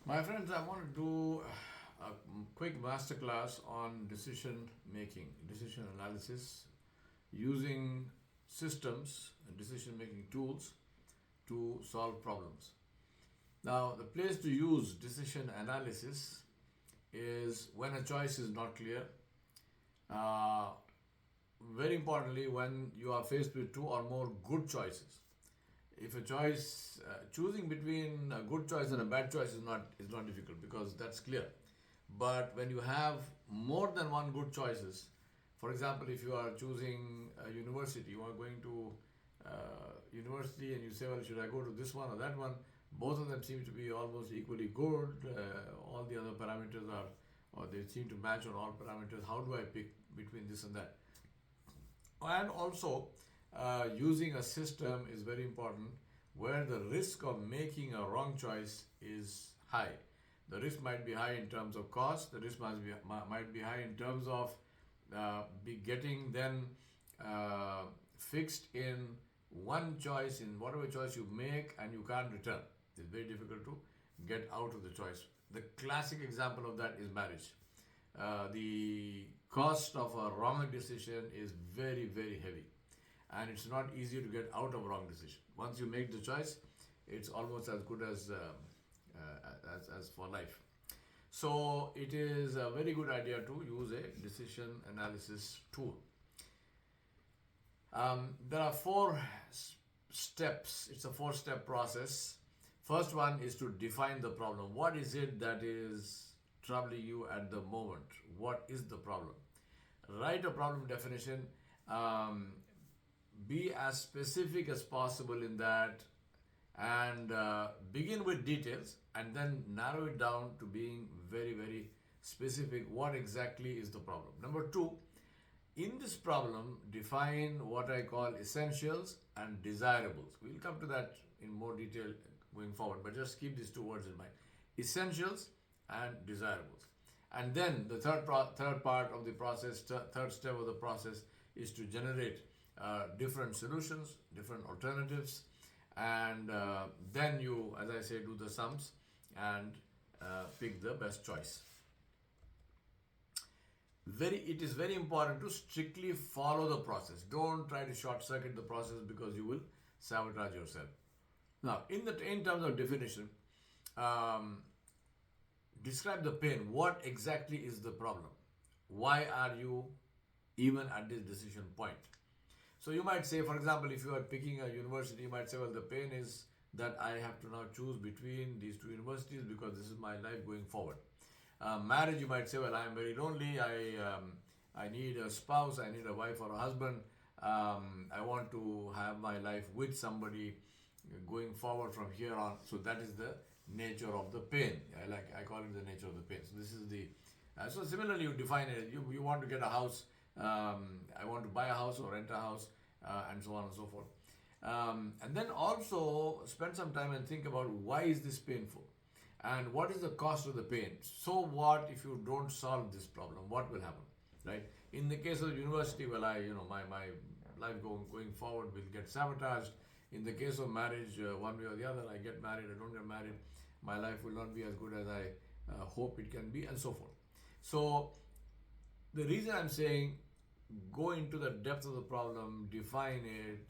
My friends, I want to do a quick masterclass on decision making, decision analysis, using systems and decision making tools to solve problems. Now, the place to use decision analysis is when a choice is not clear. Uh, Very importantly, when you are faced with two or more good choices. If a choice, choosing between a good choice and a bad choice is not difficult because that's clear. But when you have more than one good choices, for example, if you are choosing a university, you are going to university and you say, well, should I go to this one or that one? Both of them seem to be almost equally good. All the other parameters are, or they seem to match on all parameters. How do I pick between this and that? And also, using a system is very important where the risk of making a wrong choice is high. The risk might be high in terms of cost, the risk might be high in terms of be getting then fixed in one choice, in whatever choice you make, and you can't return. It's very difficult to get out of the choice. The classic example of that is marriage. The cost of a wrong decision is very, very heavy, and it's not easy to get out of a wrong decision. Once you make the choice, it's almost as good as for life. So it is a very good idea to use a decision analysis tool. There are steps. It's a four-step process. First one is to define the problem. What is it that is troubling you at the moment? What is the problem? Write a problem definition. Be as specific as possible in that, and begin with details and then narrow it down to being very, very specific. What exactly is the problem? Number two, in this problem, define what I call essentials and desirables. We'll come to that in more detail going forward, but just keep these two words in mind: essentials and desirables. And then the third part of the process, third step of the process, is to generate different solutions, different alternatives, and then you, as I say, do the sums and pick the best choice. It is very important to strictly follow the process. Don't try to short circuit the process because you will sabotage yourself. Now, in terms of definition, um, describe the pain. What exactly is the problem? Why are you even at this decision point? So you might say, for example, if you are picking a university, you might say, well, the pain is that I have to now choose between these two universities because this is my life going forward. Marriage, you might say, well, I am very lonely. I need a spouse. I need a wife or a husband. I want to have my life with somebody going forward from here on. So that is the nature of the pain. I call it the nature of the pain. So this is the so similarly you define it. You want to get a house. I want to buy a house or rent a house, and so on and so forth. And then also spend some time and think about why is this painful, and what is the cost of the pain. So what if you don't solve this problem? What will happen, right? In the case of university, well, my life going forward will get sabotaged. In the case of marriage, one way or the other, I get married, I don't get married, my life will not be as good as I hope it can be, and so forth. So the reason I'm saying go into the depth of the problem, define it,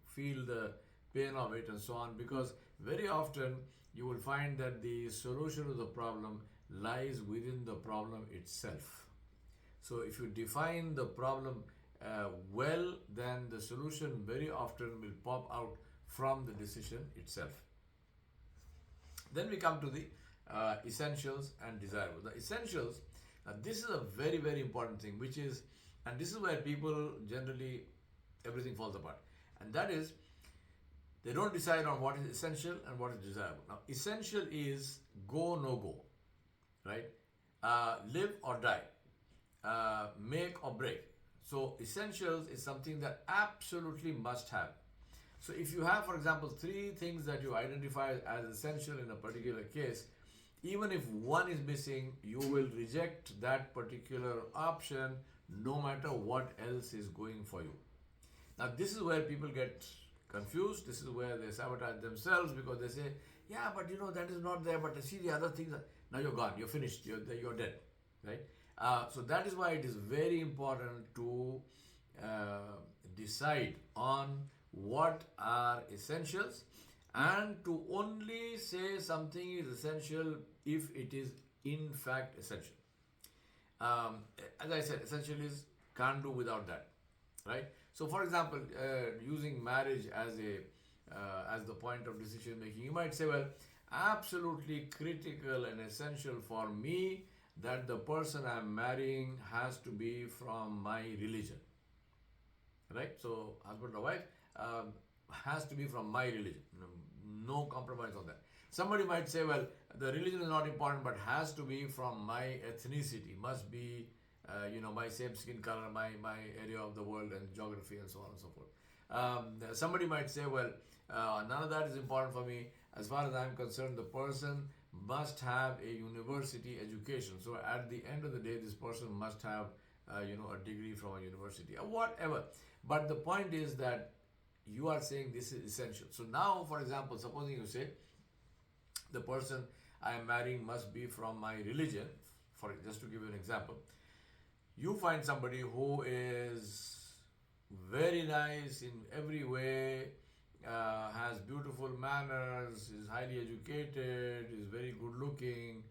feel the pain of it, and so on, because very often you will find that the solution to the problem lies within the problem itself. So if you define the problem well, then the solution very often will pop out from the decision itself. Then we come to the essentials and desirables. The essentials, this is a very, very important thing, which is, and this is where people generally, everything falls apart. And that is, they don't decide on what is essential and what is desirable. Now, essential is go, no go, right? Live or die, make or break. So, essentials is something that absolutely must have. So, if you have, for example, three things that you identify as essential in a particular case, even if one is missing, you will reject that particular option no matter what else is going for you. Now, this is where people get confused. This is where they sabotage themselves because they say, Yeah, but that is not there. But see the other things. Now you're gone. You're finished. You're dead, right? So that is why it is very important to decide on what are essentials, and to only say something is essential if it is in fact essential. As I said, essential is can't do without that, right? So, for example, using marriage as the point of decision making, you might say, well, absolutely critical and essential for me that the person I'm marrying has to be from my religion, right? So, husband or wife has to be from my religion. No compromise on that. Somebody might say, well, the religion is not important, but has to be from my ethnicity, must be, my same skin color, my area of the world and geography and so on and so forth. Somebody might say, well, none of that is important for me. As far as I'm concerned, the person must have a university education. So at the end of the day, this person must have, a degree from a university or whatever. But the point is that you are saying this is essential. So now, for example, supposing you say the person I am marrying must be from my religion, for just to give you an example, you find somebody who is very nice in every way, has beautiful manners, is highly educated, is very good looking,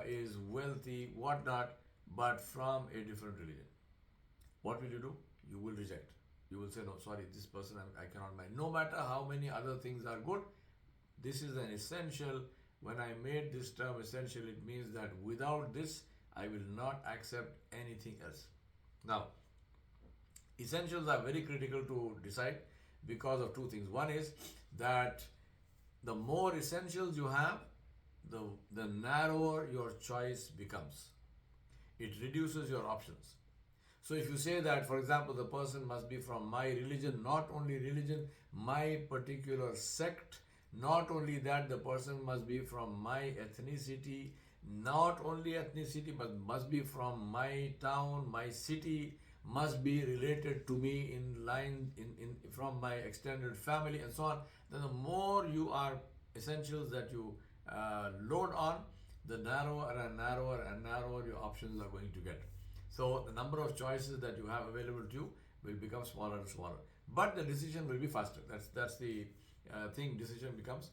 is wealthy, whatnot, but from a different religion. What will you do? You will reject. You will say, no, sorry, this person I cannot marry. No matter how many other things are good, this is an essential. When I made this term essential, it means that without this, I will not accept anything else. Now, essentials are very critical to decide because of two things. One is that the more essentials you have, the narrower your choice becomes. It reduces your options. So if you say that, for example, the person must be from my religion, not only religion, my particular sect, not only that, the person must be from my ethnicity, not only ethnicity, but must be from my town, my city, must be related to me in line from my extended family and so on. Then the more you are essentials that you load on, the narrower and narrower and narrower your options are going to get. So the number of choices that you have available to you will become smaller and smaller. But the decision will be faster. That's the thing. Decision becomes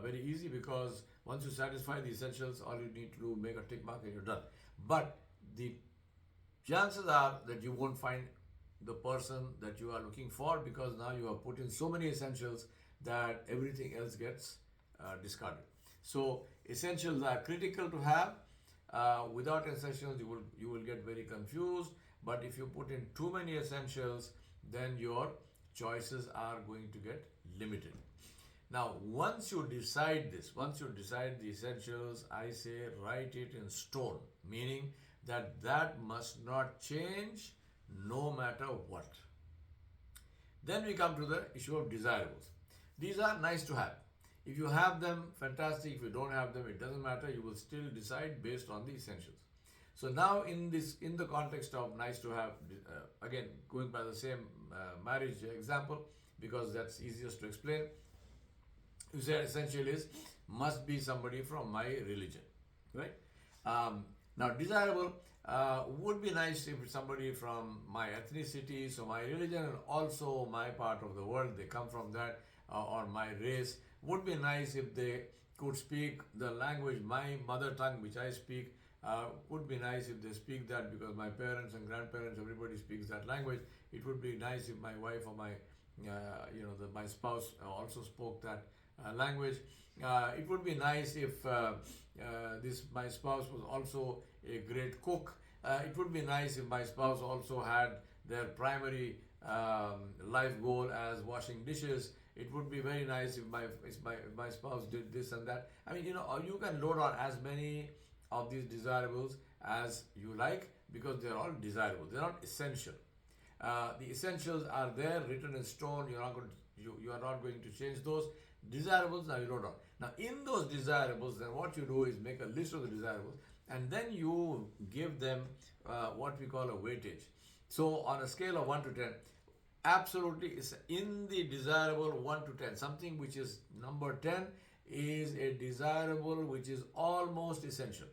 very easy because once you satisfy the essentials, all you need to do make a tick mark and you're done. But the chances are that you won't find the person that you are looking for because now you have put in so many essentials that everything else gets discarded. So essentials are critical to have. Without essentials, you will get very confused. But if you put in too many essentials, then your choices are going to get limited. Now, once you decide this, once you decide the essentials, I say write it in stone, meaning that must not change no matter what. Then we come to the issue of desirables. These are nice to have. If you have them, fantastic. If you don't have them, it doesn't matter. You will still decide based on the essentials. So now in the context of nice to have, again, going by the same marriage example, because that's easiest to explain, you say essential is must be somebody from my religion, right? Now desirable would be nice if somebody from my ethnicity, so my religion and also my part of the world, they come from that, or my race. Would be nice if they could speak the language, my mother tongue, which I speak. Would be nice if they speak that because my parents and grandparents, everybody speaks that language. It would be nice if my wife or my spouse also spoke that language. It would be nice if my spouse was also a great cook. It would be nice if my spouse also had their primary life goal as washing dishes. It would be very nice if my spouse did this and that. I mean, you can load on as many of these desirables as you like because they're all desirable. They're not essential. The essentials are there, written in stone. You are not going to change those. Desirables, now you load on. Now, in those desirables, then what you do is make a list of the desirables and then you give them what we call a weightage. So, on a scale of 1 to 10, absolutely is in the desirable 1 to 10, something which is number 10 is a desirable which is almost essential.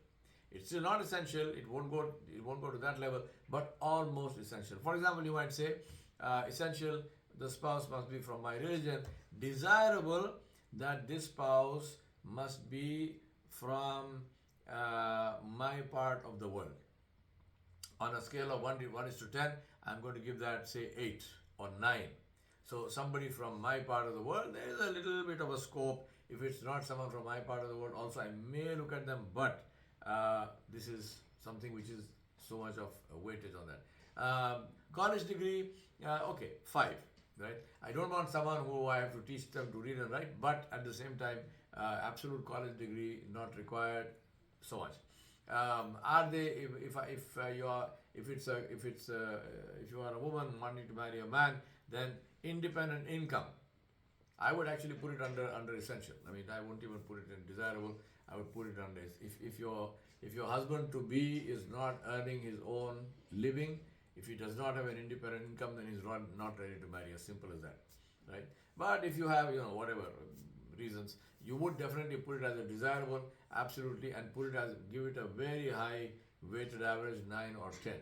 It's still not essential. It won't go to that level, but almost essential. For example, you might say essential. The spouse must be from my religion. Desirable that this spouse must be from my part of the world. On a scale of 1 is to 10, I'm going to give that, say, 8 or 9. So somebody from my part of the world, there is a little bit of a scope. If it's not someone from my part of the world, also I may look at them, but this is something which is so much of weightage on that. College degree, okay, 5, right? I don't want someone who I have to teach them to read and write, but at the same time, absolute college degree not required, so much. Are they, if you are a woman wanting to marry a man, then independent income, I would actually put it under essential. I mean, I won't even put it in desirable. I would put it under, if your husband to be is not earning his own living, if he does not have an independent income, then he's not ready to marry. As simple as that, right? But if you have, whatever reasons, you would definitely put it as a desirable, absolutely, and give it a very high weighted average, 9 or 10.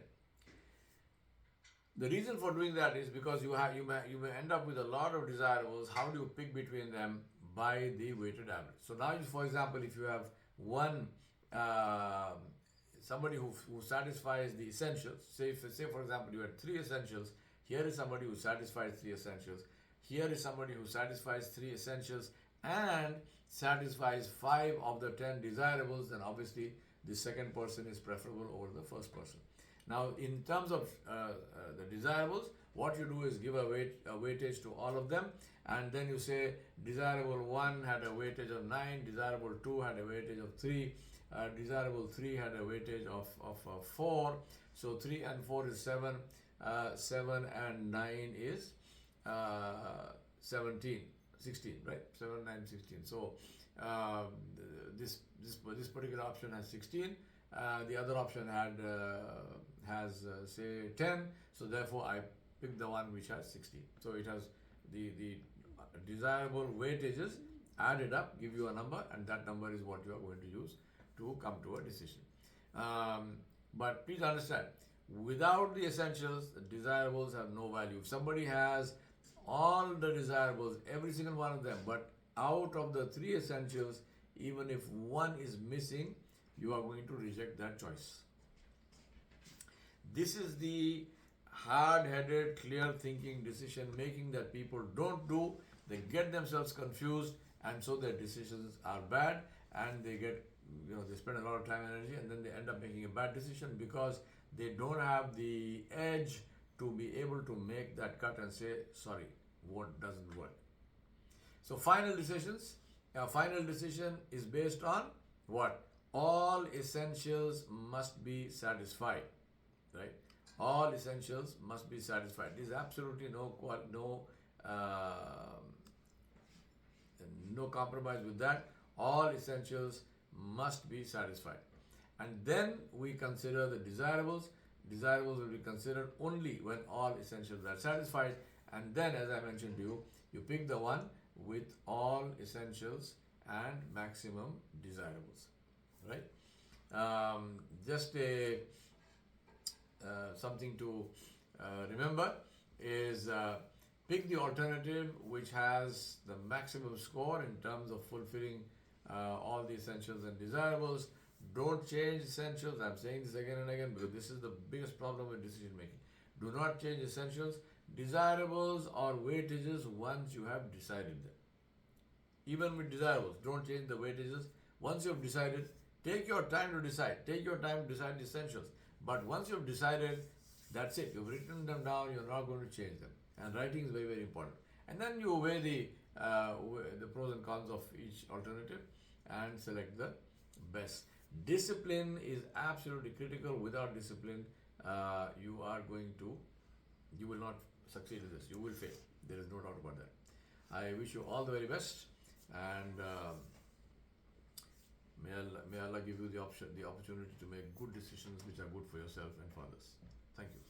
The reason for doing that is because you may end up with a lot of desirables. How do you pick between them? By the weighted average. So now, for example, if you have one somebody who satisfies the essentials, say for example you had 3 essentials, here is somebody who satisfies 3 essentials, here is somebody who satisfies 3 essentials and satisfies 5 of the 10 desirables, then obviously the second person is preferable over the first person. Now, in terms of the desirables, what you do is give a weightage to all of them, and then you say desirable 1 had a weightage of 9, desirable 2 had a weightage of 3, desirable 3 had a weightage of 4, so 3 and 4 is 7, 7 and 9 is 16, right? 7, 9, 16. So this particular option has 16. The other option has say 10. So therefore, I pick the one which has 16. So it has the desirable weightages added up, give you a number, and that number is what you are going to use to come to a decision. But please understand, without the essentials, the desirables have no value. If somebody has all the desirables, every single one of them, but out of the 3 essentials, even if one is missing, you are going to reject that choice. This is the hard-headed, clear-thinking decision making that people don't do. They get themselves confused, and so their decisions are bad, and they get, they spend a lot of time and energy, and then they end up making a bad decision because they don't have the edge to be able to make that cut and say, sorry, what doesn't work. So final decisions, a final decision is based on what? All essentials must be satisfied, right? All essentials must be satisfied. There is absolutely no compromise with that. All essentials must be satisfied. And then we consider the desirables. Desirables will be considered only when all essentials are satisfied. And then, as I mentioned to you, you pick the one with all essentials and maximum desirables, right? Just something to remember is pick the alternative which has the maximum score in terms of fulfilling all the essentials and desirables. Don't change essentials. I'm saying this again and again because this is the biggest problem with decision making. Do not change essentials. Desirables or weightages once you have decided them. Even with desirables, don't change the weightages. Once you have decided, take your time to decide. Take your time to decide the essentials. But once you have decided, that's it. You've written them down. You're not going to change them. And writing is very, very important. And then you weigh the pros and cons of each alternative and select the best. Discipline is absolutely critical. Without discipline, you will not succeed in this. You will fail. There is no doubt about that. I wish you all the very best, and may Allah give you the opportunity to make good decisions which are good for yourself and for others. Thank you.